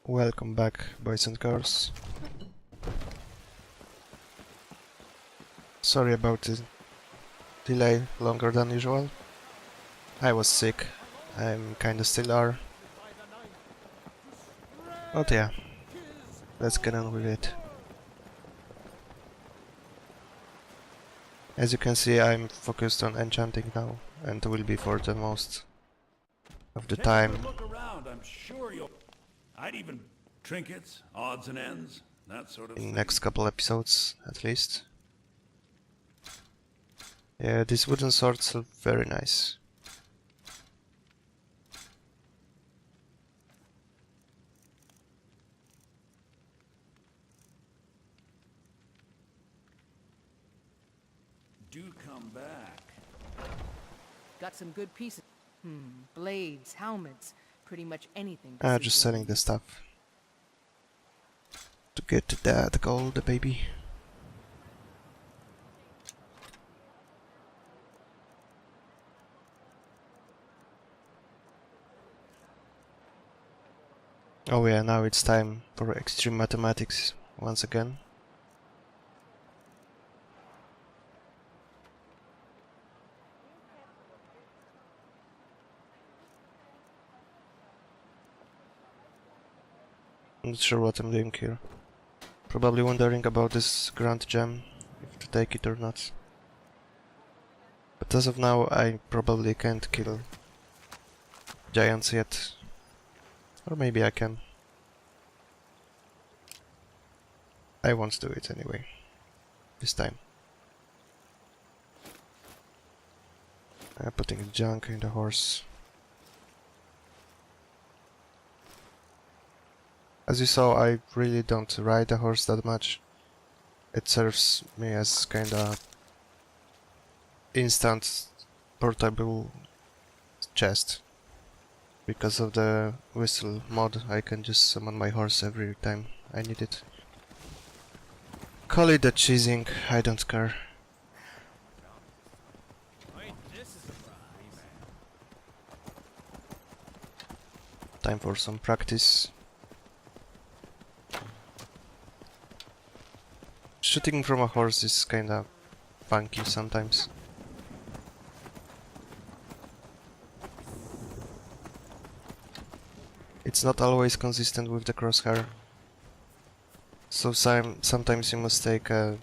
Welcome back, boys and girls. Sorry about the delay longer than usual. I was sick. I'm kinda still are. But yeah, let's get on with it. As you can see, I'm focused on enchanting now, and will be for the most of the time. Look around, I'm sure you'll... I'd even trinkets, odds and ends, that sort of In thing. next couple episodes, at least. Yeah, these wooden swords are very nice. Do come back. Got some good pieces. Blades, helmets, pretty much anything. Just selling the stuff. To get that gold, baby. Oh yeah, now it's time for extreme mathematics once again. I'm not sure what I'm doing here. Probably wondering about this grand gem, if to take it or not. But as of now, I probably can't kill giants yet. Or maybe I can. I won't do it anyway. This time. Putting the junk in the horse. As you saw, I really don't ride the horse that much. It serves me as kinda instant portable chest. Because of the whistle mod, I can just summon my horse every time I need it. Call it the cheesing, I don't care. Time for some practice. Shooting from a horse is kinda funky sometimes. It's not always consistent with the crosshair, so sometimes you must take a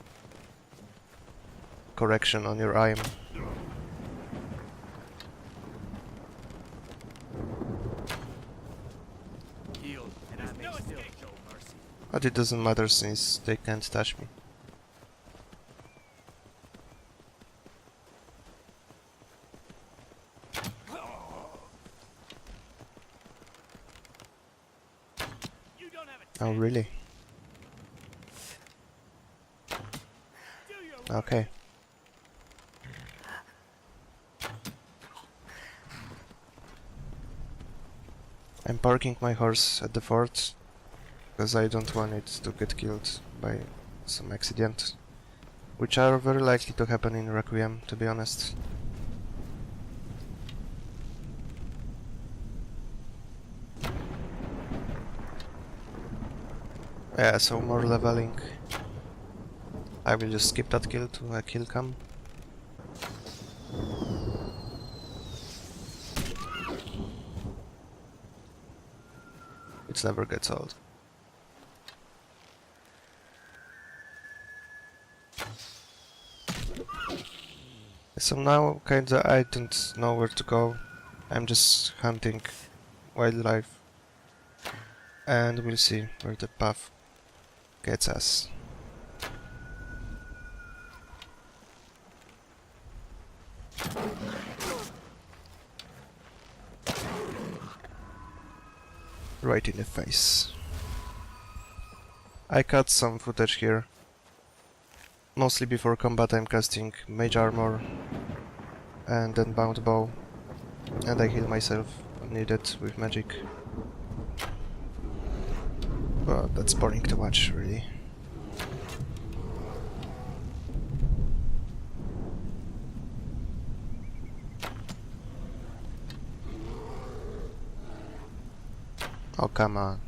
correction on your aim. But it doesn't matter since they can't touch me. Oh, really? Okay. I'm parking my horse at the fort, because I don't want it to get killed by some accident, which are very likely to happen in Requiem, to be honest. Yeah, so more leveling. I will just skip that kill to a kill cam. It never gets old. So now kinda I don't know where to go. I'm just hunting wildlife. And we'll see where the path gets us. Right in the face. I cut some footage here. Mostly before combat I'm casting mage armor and then bound bow, and I heal myself when needed with magic. But that's boring to watch, really. Oh, come on.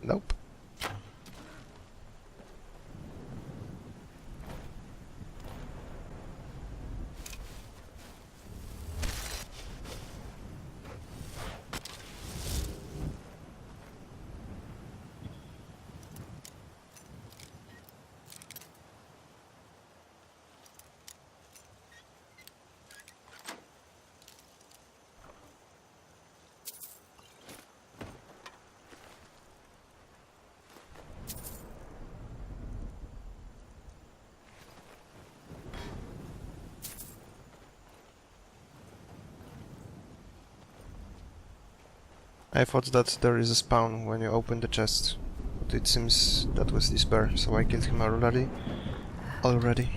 Nope. I thought that there is a spawn when you open the chest, but it seems that was this bear, so I killed him already. Already.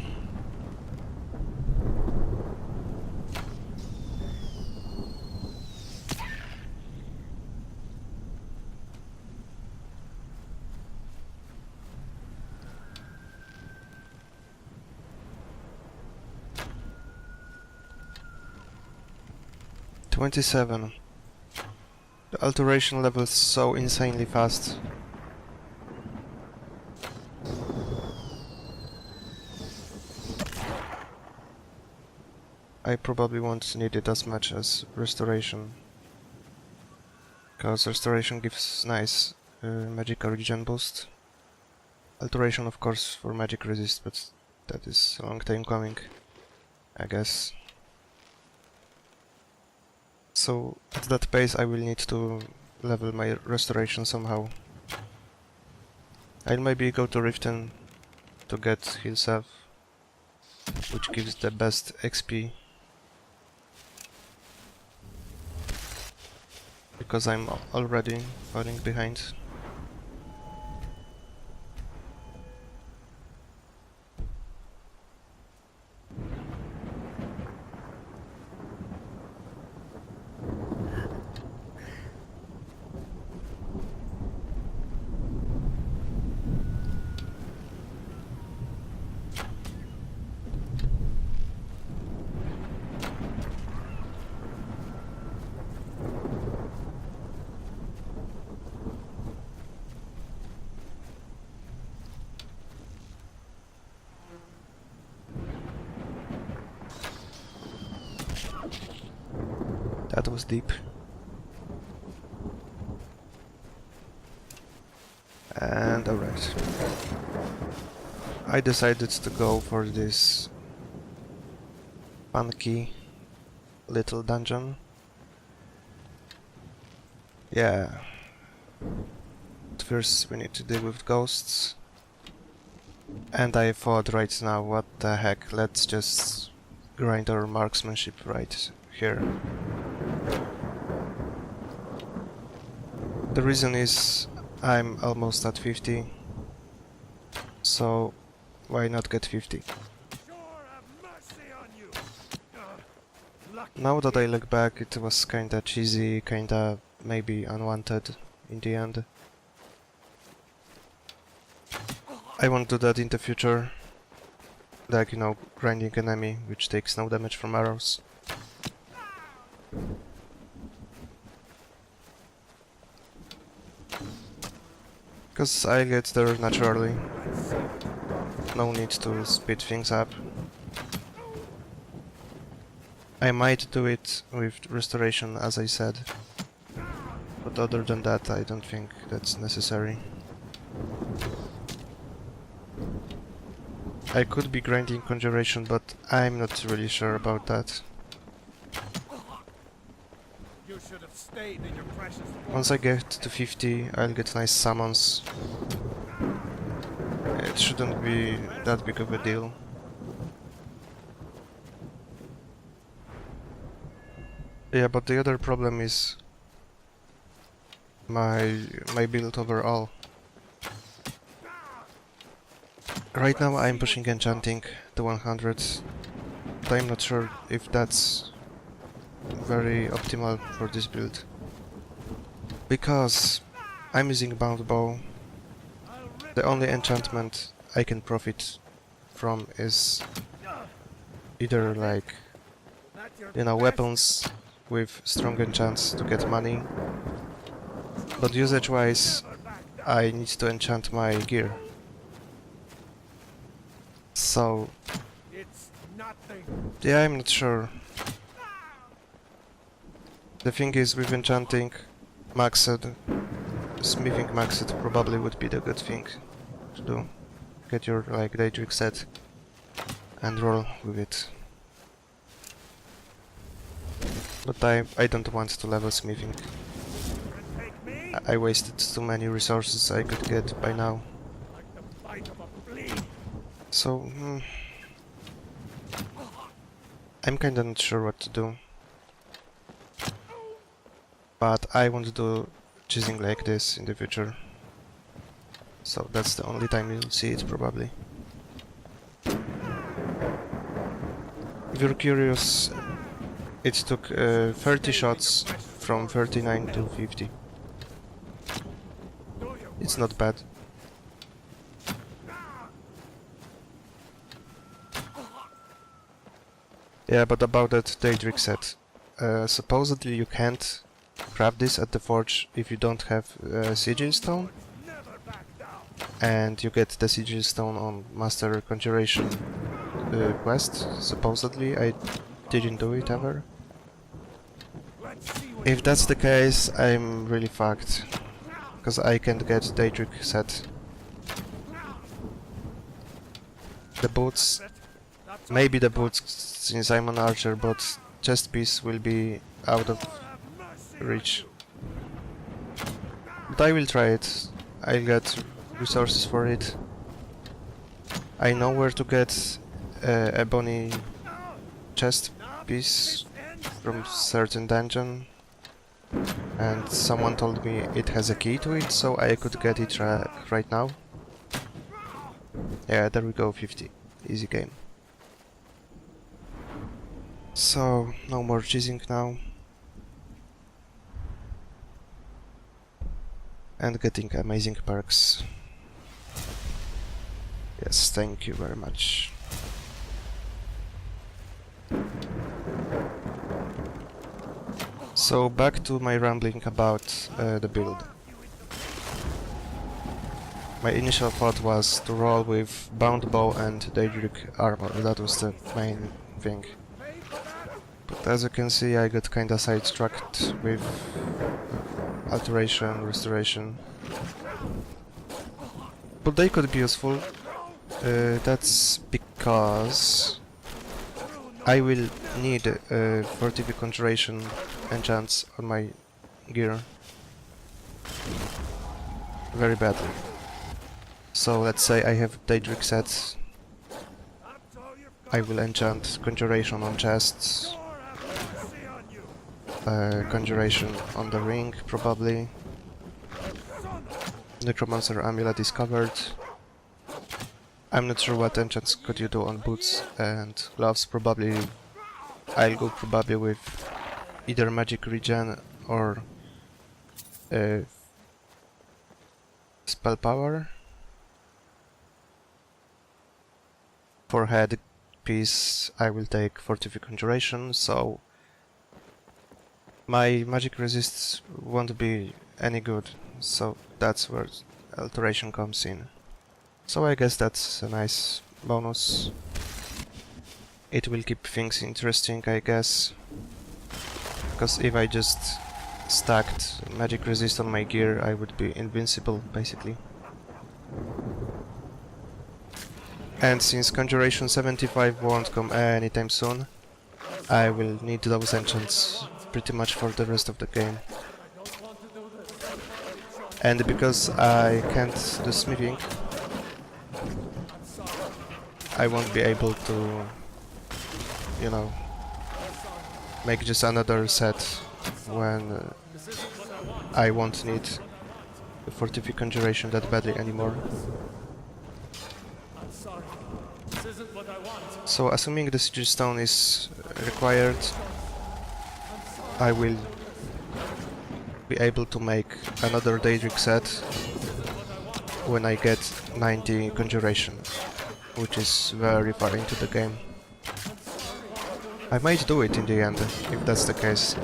$27. The alteration level is so insanely fast. I probably won't need it as much as restoration, because restoration gives nice magical regen boost. Alteration of course for magic resist, but that is a long time coming, I guess. So at that pace I will need to level my restoration somehow. I'll maybe go to Riften to get heal Seff, which gives the best XP. Because I'm already falling behind. That was deep. And alright. I decided to go for this funky little dungeon. Yeah. At first we need to deal with ghosts. And I thought right now, what the heck, let's just grind our marksmanship right here. The reason is I'm almost at 50, so why not get 50? Now that I look back, it was kinda cheesy, kinda maybe unwanted in the end. I won't do that in the future, like, you know, grinding enemy which takes no damage from arrows. Because I get there naturally. No need to speed things up. I might do it with restoration, as I said. But other than that, I don't think that's necessary. I could be grinding conjuration, but I'm not really sure about that. Once I get to 50, I'll get nice summons. It shouldn't be that big of a deal. Yeah, but the other problem is my build overall. Right now I'm pushing enchanting to 100, but I'm not sure if that's very optimal for this build. Because I'm using bound bow. The only enchantment I can profit from is either, like, you know, weapons with strong enchants to get money. But usage wise, I need to enchant my gear. So It's nothing. yeah, I'm not sure. The thing is, with enchanting maxed, smithing maxed probably would be the good thing to do. Get your like Daedric set and roll with it. But I don't want to level smithing. Take me I wasted too many resources I could get by now. like the bite of a flea. So I'm kinda not sure what to do. But I want to do cheesing like this in the future. So that's the only time you'll see it probably. If you're curious, it took 30 shots from 39 to 50. It's not bad. Yeah, but about that Daedric set. Supposedly you can't craft this at the forge if you don't have sigil stone. And you get the sigil stone on Master Conjuration quest, supposedly. I didn't do it ever. If that's the case, I'm really fucked. Because I can't get Daedric set. The boots... Maybe the boots, since I'm an archer, but chest piece will be out of reach. But I will try it. I'll get resources for it. I know where to get a ebony chest piece from certain dungeon, and someone told me it has a key to it, so I could get it right now. Yeah, there we go, 50. Easy game. So, no more cheesing now. And getting amazing perks. Yes, thank you very much. So back to my rambling about the build. My initial thought was to roll with bound bow and Daedric armor. That was the main thing. But as you can see, I got kinda sidetracked with alteration, restoration. But they could be useful. That's because I will need fortified conjuration enchants on my gear very badly. So let's say I have Daedric sets. I will enchant conjuration on chests, conjuration on the ring probably. Necromancer amulet is covered. I'm not sure what enchants could you do on boots and gloves. Probably I'll go probably with either magic regen or spell power. For head piece I will take fortified conjuration, so my magic resists won't be any good, so that's where alteration comes in. So I guess that's a nice bonus. It will keep things interesting, I guess. Because if I just stacked magic resist on my gear, I would be invincible, basically. And since Conjuration 75 won't come anytime soon, I will need those enchants pretty much for the rest of the game. And because I can't do smithing, I won't be able to, you know, make just another set when I won't need the fortified conjuration that badly anymore. So assuming the sigil stone is required, I will be able to make another Daedric set when I get 90 conjuration, which is very far into the game. I might do it in the end, if that's the case.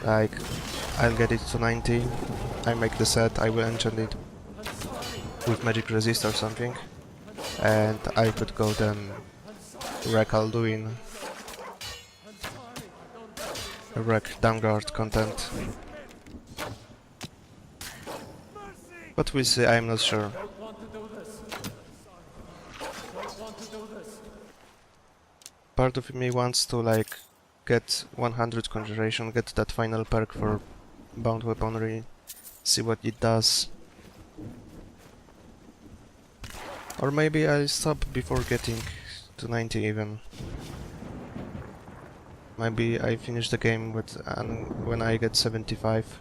Like, I'll get it to 90, I make the set, I will enchant it with magic resist or something, and I could go then wreck Alduin, wreck Downguard content. But we'll see, I'm not sure. Part of me wants to like get 100 conjuration, get that final perk for bound weaponry, see what it does. Or maybe I'll stop before getting to 90 even. Maybe I finish the game with when I get 75.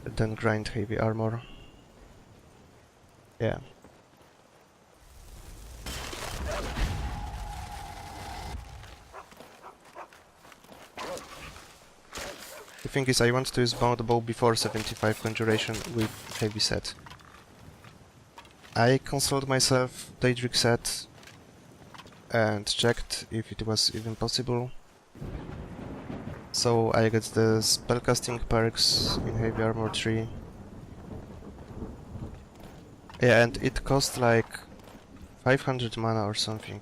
Then grind heavy armor. Yeah. The thing is, I want to use bound bow before 75 conjuration with heavy set. I consoled myself Daedric set and checked if it was even possible. So I get the spellcasting perks in heavy armor 3. Yeah, and it cost like 500 mana or something.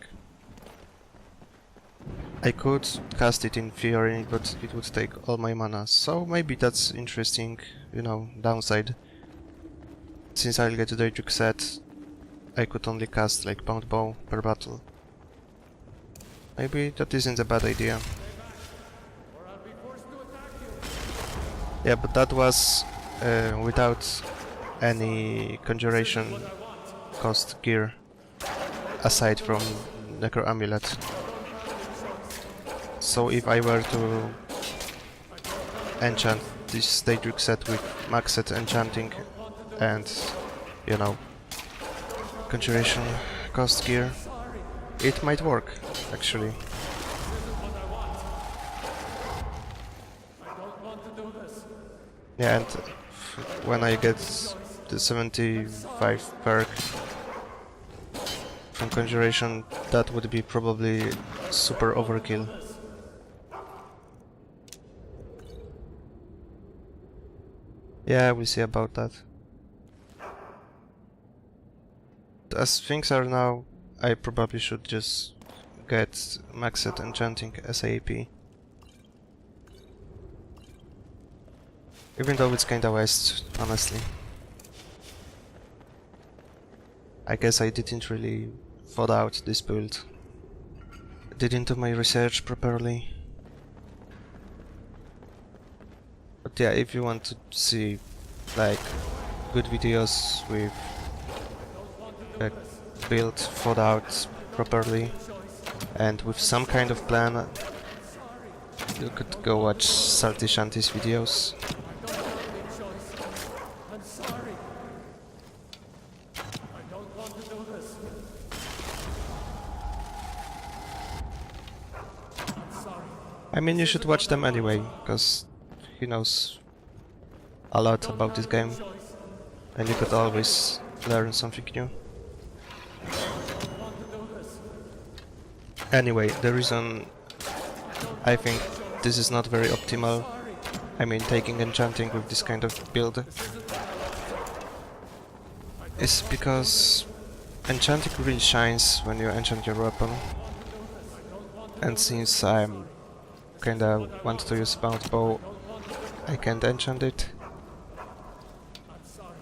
I could cast it in theory, but it would take all my mana, so maybe that's interesting, you know, downside. Since I'll get the Daedric set, I could only cast like bound bow per battle. Maybe that isn't a bad idea. Yeah, but that was without any conjuration cost gear, aside from Necro Amulet. So if I were to enchant this Daedric set with max set enchanting and, you know, conjuration cost gear, it might work, actually. Yeah, and when I get the 75 perk from conjuration, that would be probably super overkill. Yeah, we'll see about that. As things are now, I probably should just get maxed enchanting SAP. Even though it's kinda waste, honestly. I guess I didn't really thought out this build. Didn't do my research properly. But yeah, if you want to see like good videos with a build thought out properly and with some kind of plan, you could go watch Salty Shanty's videos. I mean, you should watch them anyway, because he knows a lot about this game, and you could always learn something new. Anyway, the reason I think this is not very optimal, I mean taking enchanting with this kind of build, is because enchanting really shines when you enchant your weapon, and since I'm kinda want to use bound bow, I can't enchant it.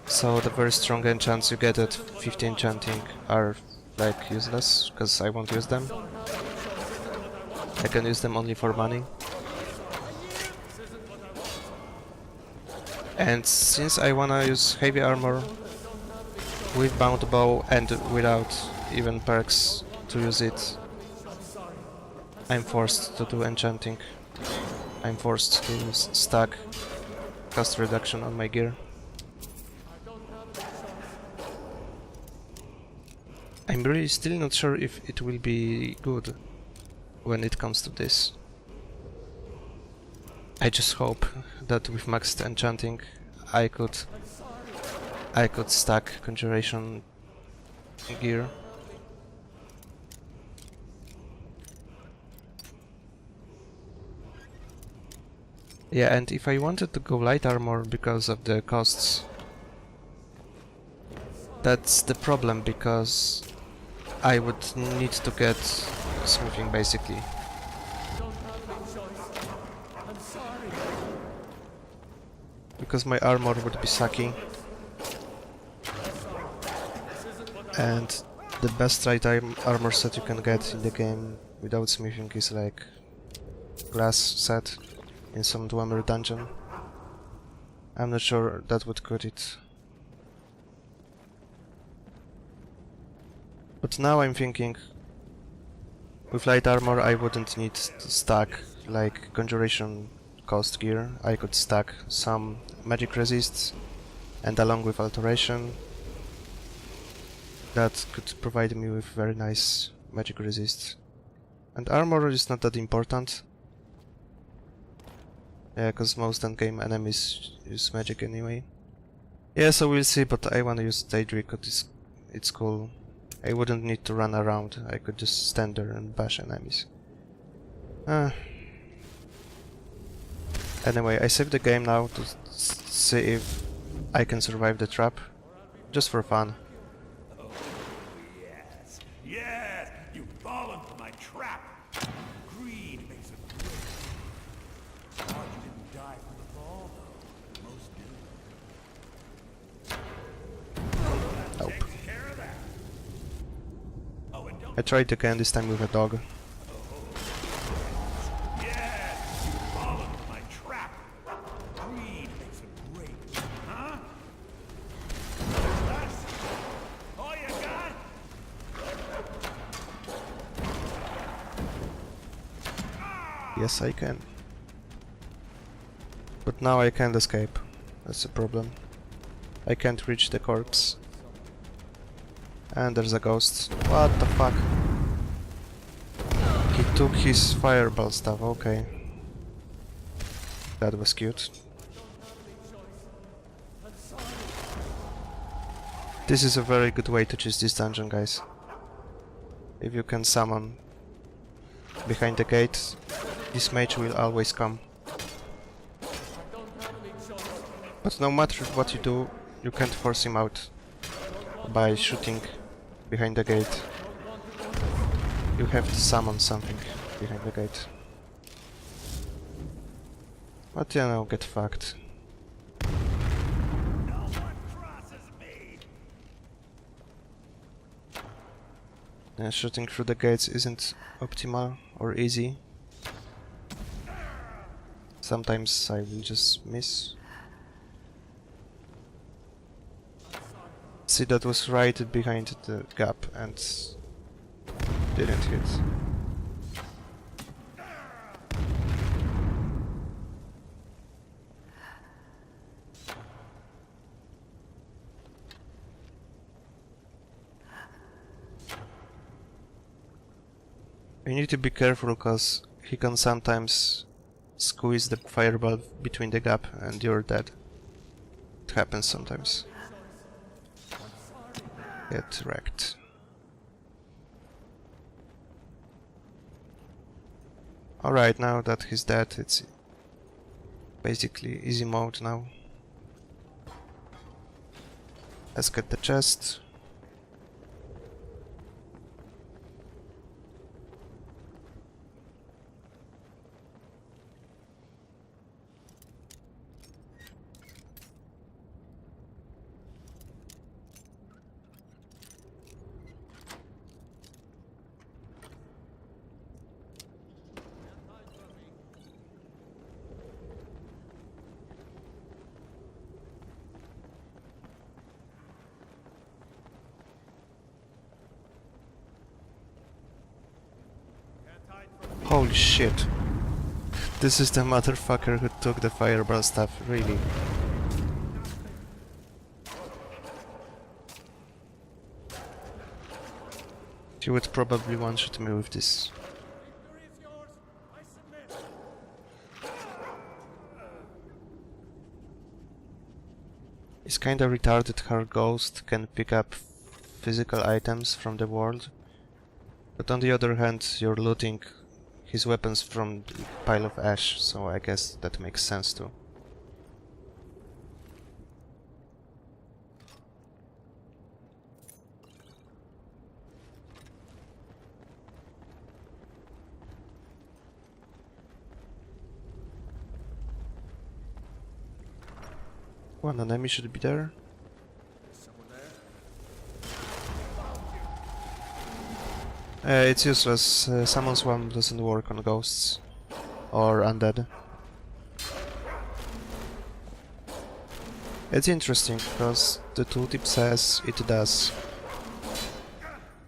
So the very strong enchants you get at 50 enchanting are like useless, because I won't use them. I can use them only for money. And since I wanna use heavy armor with bound bow and without even perks to use it, I'm forced to do enchanting. I'm forced to stack cost reduction on my gear. I'm really still not sure if it will be good when it comes to this. I just hope that with maxed enchanting I could stack conjuration gear. Yeah, and if I wanted to go light armor because of the costs, that's the problem, because I would need to get smithing basically. Because my armor would be sucky. And the best light armor set you can get in the game without smithing is like glass set in some Dwemer dungeon. I'm not sure that would cut it. But now I'm thinking, with light armor I wouldn't need to stack like conjuration cost gear. I could stack some magic resists, and along with alteration, that could provide me with very nice magic resists. And armor is not that important. Yeah, cause most endgame enemies use magic anyway. Yeah, so we'll see, but I wanna use Daedric cause it's cool. I wouldn't need to run around, I could just stand there and bash enemies. Anyway, I saved the game now to see if I can survive the trap. Just for fun. Yes, yes, you've fallen for my trap. Greed makes it great. Odd you didn't die from the fall, though. Most do. Nope. Takes care of that. Oh, and don't. I tried again, this time with a dog. Yes, you've fallen for my trap. Greed makes it great. Huh? That's all you got? Yes, I can. But now I can't escape. That's the problem. I can't reach the corpse. And there's a ghost. What the fuck? He took his fireball stuff, okay. That was cute. This is a very good way to choose this dungeon, guys. If you can summon behind the gate, this mage will always come. But no matter what you do, you can't force him out by shooting behind the gate. You have to summon something behind the gate. But you know, get fucked. No one crosses me. Shooting through the gates isn't optimal or easy. Sometimes I will just miss. See, that was right behind the gap and didn't hit. You need to be careful, cause he can sometimes squeeze the fireball between the gap and you're dead. It happens sometimes. Get wrecked. Alright, now that he's dead, it's basically easy mode now. Let's get the chest. Holy shit. This is the motherfucker who took the fireball stuff, really. He would probably one-shot me with this. Victory is yours. I submit. It's kinda retarded how Ghost can pick up physical items from the world. But on the other hand, you're looting his weapons from the pile of ash, so I guess that makes sense too. One enemy should be there. It's useless. Summon Swarm doesn't work on ghosts or undead. It's interesting because the tooltip says it does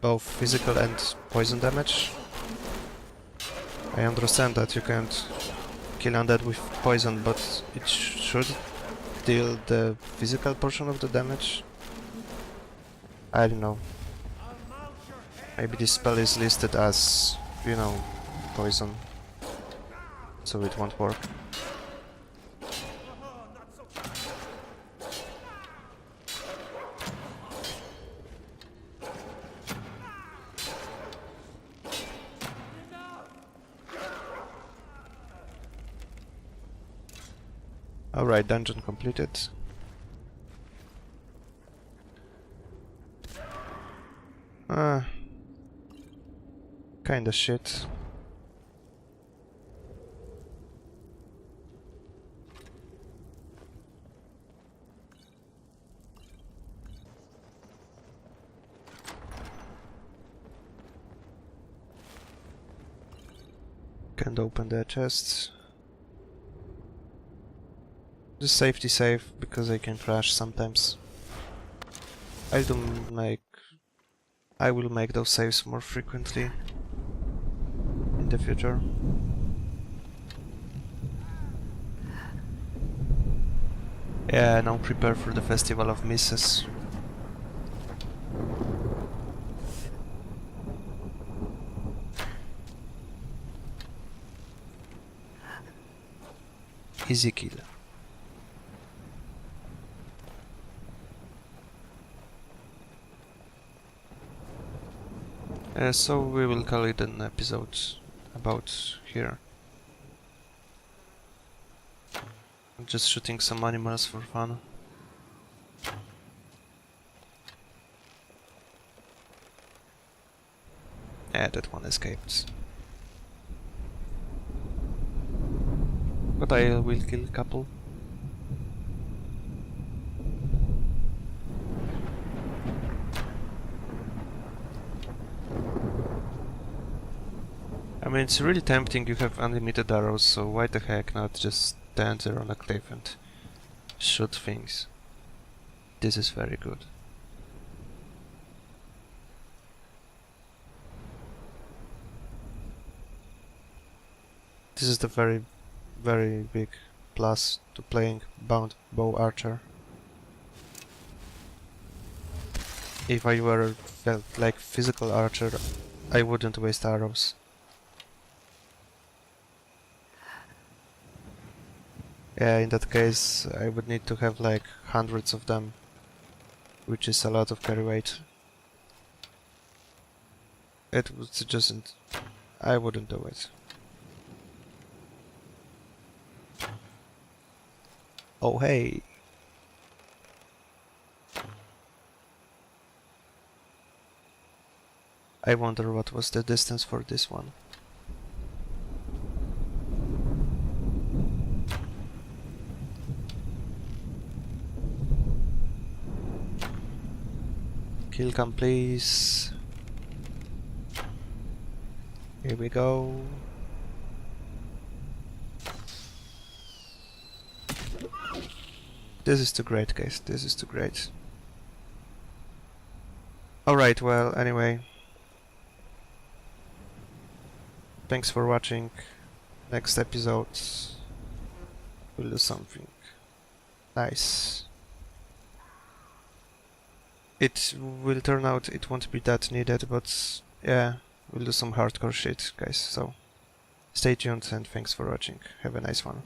both physical and poison damage. I understand that you can't kill undead with poison, but it should deal the physical portion of the damage. I don't know. Maybe this spell is listed as, you know, poison, so it won't work. Alright, dungeon completed. Kinda shit. Can't open the chests. Just safety save, because I can crash sometimes. I will make those saves more frequently in the future. Yeah, now prepare for the Festival of Misses. Easy kill. So we will call it an episode about here. I'm just shooting some animals for fun. Yeah, that one escaped. But I will kill a couple. I mean, it's really tempting, you have unlimited arrows, so why the heck not just stand there on a cliff and shoot things. This is very good. This is the very, very big plus to playing bound bow archer. If I were like physical archer, I wouldn't waste arrows. Yeah, in that case I would need to have like hundreds of them, which is a lot of carry weight. It just I wouldn't do it. Oh hey! I wonder what was the distance for this one. Kill cam please. Here we go. This is too great, guys. This is too great. Alright, well, anyway. Thanks for watching. Next episode we'll do something nice. It will turn out it won't be that needed, but yeah, we'll do some hardcore shit, guys. So stay tuned and thanks for watching. Have a nice one.